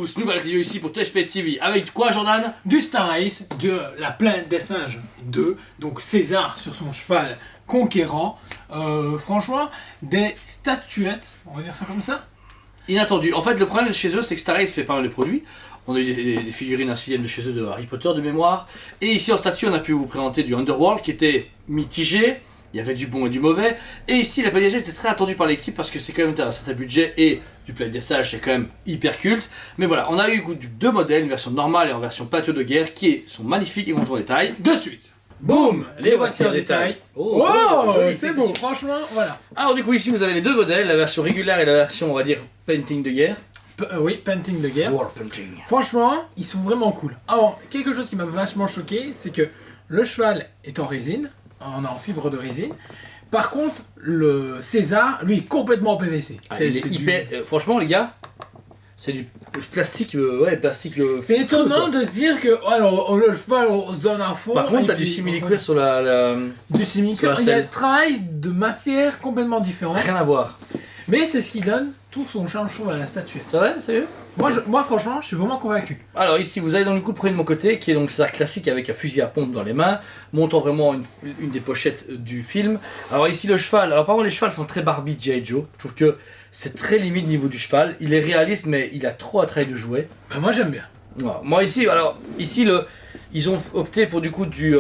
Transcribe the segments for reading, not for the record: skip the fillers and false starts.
tous, nouvelle vidéo ici pour THP TV. Avec quoi, Jordan? Du Star Race, de la planète des singes 2, donc César sur son cheval conquérant. Franchement, des statuettes, on va dire ça comme ça. Inattendu. En fait, le problème chez eux, c'est que Star Race fait pas mal de produits. On a eu des figurines insignifiantes de chez eux de Harry Potter de mémoire. Et ici en statue, on a pu vous présenter du Underworld qui était mitigé. Il y avait du bon et du mauvais. Et ici, la Planète des Singes était très attendue par l'équipe parce que c'est quand même un certain budget et du Planète des Singes, c'est quand même hyper culte. Mais voilà, on a eu deux modèles, une version normale et en version peinture de guerre qui sont magnifiques et vont en détail. De suite. Boum, les voici en détail. Oh, joli, c'est beau, franchement, voilà. Alors du coup ici vous avez les deux modèles, la version régulière et la version on va dire painting de guerre. Oui, painting de guerre. War painting. Franchement, ils sont vraiment cool. Alors, quelque chose qui m'a vachement choqué, c'est que le cheval est en résine, en fibre de résine. Par contre, le César, lui, est complètement en PVC. Il est hyper... franchement les gars, c'est du plastique, ouais, plastique... c'est étonnant de se dire que alors, le cheval, on se donne à fond. Par contre, t'as du simili-cuir sur la... Du simili-cuir, il y a un travail de matière complètement différent. Rien à voir. Mais c'est ce qui donne tout son charme, je trouve, à la statuette. C'est vrai, sérieux? Moi, franchement, je suis vraiment convaincu. Alors ici, vous avez dans le coup le premier de mon côté, qui est donc César classique avec un fusil à pompe dans les mains, montrant vraiment une des pochettes du film. Alors ici, le cheval. Alors par contre, les chevals font très Barbie G.I. Joe. Je trouve que c'est très limite au niveau du cheval. Il est réaliste, mais il a trop à travail de jouer. Ben, moi, j'aime bien. Ouais. Moi ici, alors ici ils ont opté pour du coup du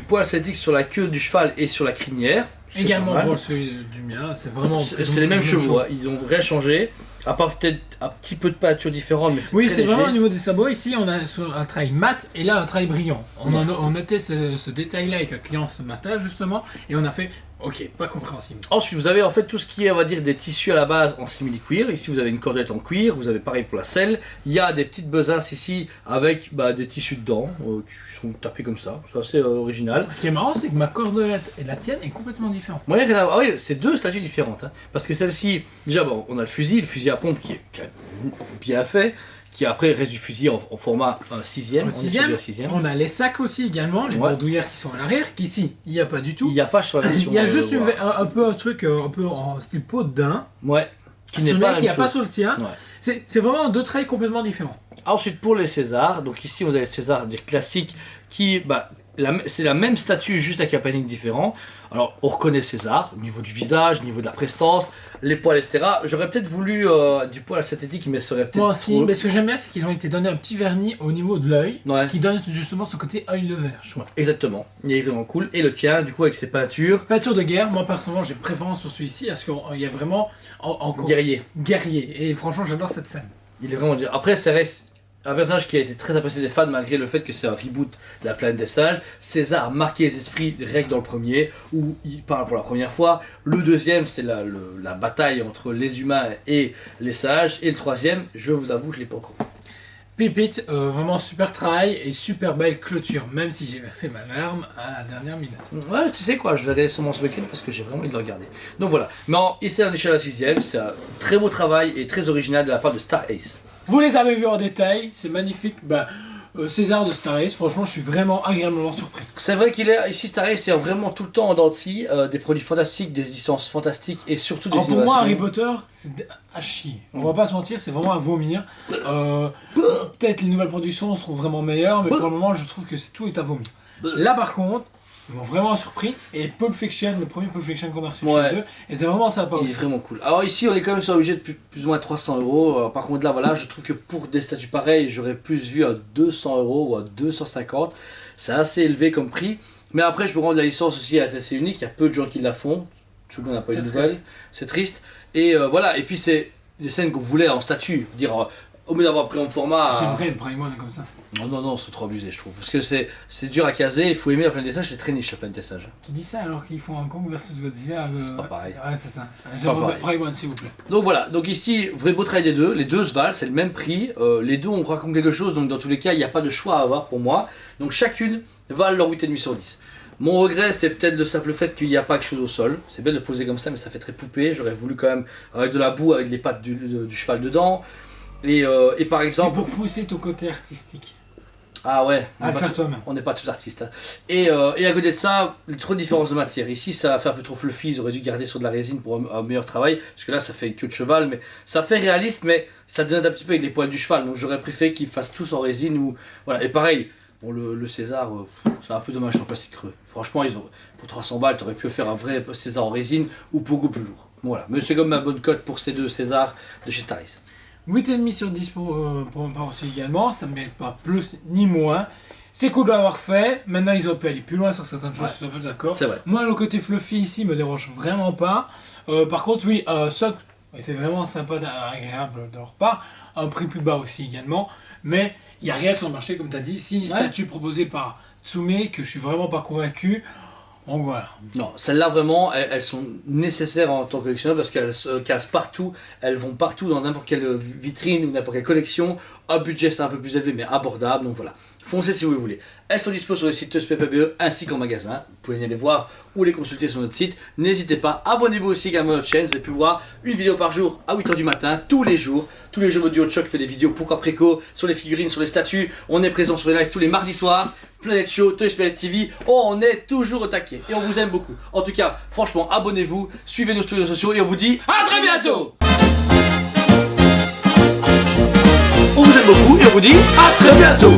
poil synthétique sur la queue du cheval et sur la crinière. Également pour celui du mien, c'est vraiment... C'est les mêmes chevaux, hein. Ils ont rien changé, à part peut-être un petit peu de peinture différente, mais c'est oui, très c'est léger. vraiment au niveau des sabots. Ici, on a un travail mat et là, un travail brillant. On notait ce détail-là avec un client ce matin, justement, et on a fait... Ok, pas compréhensible. Ensuite, vous avez en fait tout ce qui est, on va dire, des tissus à la base en simili-cuir. Ici, vous avez une cordelette en cuir. Vous avez pareil pour la selle. Il y a des petites besaces ici avec des tissus dedans qui sont tapés comme ça. C'est assez original. Ce qui est marrant, c'est que ma cordelette et la tienne est complètement différente. Ouais, ah oui, c'est deux statues différentes. Hein. Parce que celle-ci, déjà, bon, on a le fusil à pompe qui est bien fait. Qui après reste du fusil en format 6ème. On a les sacs aussi également, les bandoulières qui sont à l'arrière, qu'ici il n'y a pas du tout. Il n'y a pas sur la version. Il y a juste un peu un truc un peu en style peau de daim. Ouais. Qui n'est pas la même chose. Qu'il n'y a pas sur le tien. Ouais. C'est vraiment deux traits complètement différents. Ensuite pour les Césars, donc ici vous avez le César classique qui, c'est la même statue juste avec un painting différent. Alors on reconnaît César au niveau du visage, au niveau de la prestance, les poils, etc. J'aurais peut-être voulu du poil synthétique, mais ça serait peut-être. Moi aussi, mais ce que j'aime bien, c'est qu'ils ont été donnés un petit vernis au niveau de l'œil, qui donne justement ce côté œil levé. Exactement, il est vraiment cool. Et le tien, du coup, avec ses peintures. Peinture de guerre, moi personnellement j'ai préférence pour celui-ci, parce qu'il y a vraiment. Guerrier. Et franchement, j'adore cette scène. Il est vraiment. Après, ça reste un personnage qui a été très apprécié des fans malgré le fait que c'est un reboot de la Planète des Singes. César a marqué les esprits direct dans le premier où il parle pour la première fois. Le deuxième c'est la bataille entre les humains et les singes. Et le troisième, je vous avoue, je l'ai pas encore vu. Pépite, vraiment super travail et super belle clôture, même si j'ai versé ma larme à la dernière minute. Ouais, tu sais quoi, je vais aller sûrement ce week-end parce que j'ai vraiment envie de le regarder. Donc voilà, mais ici on est chez la 6ème, c'est un très beau travail et très original de la part de Star Ace. Vous les avez vus en détail, c'est magnifique. César de Star Race, franchement, je suis vraiment agréablement surpris. C'est vrai qu'il est ici, Star Race, c'est vraiment tout le temps en dents de scie, des produits fantastiques, des licences fantastiques et surtout des innovations. Pour moi, Harry Potter, c'est à chier. On va pas se mentir, c'est vraiment à vomir. Peut-être les nouvelles productions seront vraiment meilleures, mais pour le moment, je trouve que tout est à vomir. Là, par contre, ils m'ont vraiment surpris. Et Pulp Fiction, le premier Pulp Fiction qu'on a reçu chez eux, était vraiment sympa aussi. Il est vraiment cool. Alors ici, on est quand même sur un budget de plus ou moins 300 €. Par contre, là, voilà, je trouve que pour des statues pareilles, j'aurais plus vu à 200 € ou à 250. C'est assez élevé comme prix. Mais après, je me rends de la licence aussi à assez unique. Il y a peu de gens qui la font. Tout le monde n'a pas eu de nouvelles. C'est triste. Et voilà. Et puis, c'est des scènes qu'on voulait en statue. Dire, au mieux d'avoir pris en format. J'aimerais une Prime One comme ça. Non, c'est trop abusé, je trouve. Parce que c'est dur à caser, il faut aimer la Planète des Singes, c'est très niche la Planète des Singes. Tu dis ça alors qu'ils font un Kong versus Godzilla. C'est pas pareil. Ouais, c'est ça. J'aimerais Prime One, s'il vous plaît. Donc voilà, donc ici, vrai beau travail des deux. Les deux se valent, c'est le même prix. Les deux, on raconte quelque chose, donc dans tous les cas, il n'y a pas de choix à avoir pour moi. Donc chacune valent leur 8,5 sur 10. Mon regret, c'est peut-être le simple fait qu'il n'y a pas quelque chose au sol. C'est bien de le poser comme ça, mais ça fait très poupée. J'aurais voulu quand même, avec de la boue, avec les pattes du cheval dedans. Et par exemple. C'est pour pousser ton côté artistique. Ah ouais, à le faire toi-même. on n'est pas tous artistes. Hein. Et à côté de ça, trop de différences de matière. Ici, ça fait un peu trop fluffy, ils auraient dû garder sur de la résine pour un meilleur travail. Parce que là, ça fait queue de cheval, mais ça fait réaliste, mais ça donne un petit peu avec les poils du cheval. Donc j'aurais préféré qu'ils fassent tous en résine. Ou... Voilà. Et pareil, pour le César, c'est un peu dommage en plastique creux. Franchement, pour 300 balles, tu aurais pu faire un vrai César en résine ou beaucoup plus lourd. Voilà, mais c'est comme ma bonne cote pour ces deux Césars de chez Staris. 8,5 sur 10 pour ma part aussi également, ça ne mérite pas plus ni moins. C'est cool de l'avoir fait, maintenant ils ont pu aller plus loin sur certaines choses, je suis un peu d'accord. C'est vrai. Moi le côté fluffy ici me dérange vraiment pas. Par contre oui, Sock était vraiment sympa, agréable de leur part, un prix plus bas aussi également, mais il n'y a rien sur le marché comme tu as dit. Si une statue proposée par Tsume que je suis vraiment pas convaincu, donc voilà. Non, celles-là vraiment, elles sont nécessaires en tant que collectionneur parce qu'elles se cassent partout, elles vont partout dans n'importe quelle vitrine ou n'importe quelle collection. Un budget c'est un peu plus élevé mais abordable, donc voilà. Foncez si vous voulez. Elles sont dispo sur le site TeusPPBE ainsi qu'en magasin. Vous pouvez aller les voir ou les consulter sur notre site. N'hésitez pas, abonnez-vous aussi également à notre chaîne. Vous allez pouvoir voir une vidéo par jour à 8h du matin, tous les jours. Tous les jours, votre duo de choc fait des vidéos pourquoi préco, sur les figurines, sur les statues. On est présent sur les lives tous les mardis soirs. Planète Show, Toys Planet TV, on est toujours au taquet et on vous aime beaucoup. En tout cas, franchement, abonnez-vous, suivez-nous sur les réseaux sociaux et on vous dit à très bientôt. On vous aime beaucoup et on vous dit à très bientôt.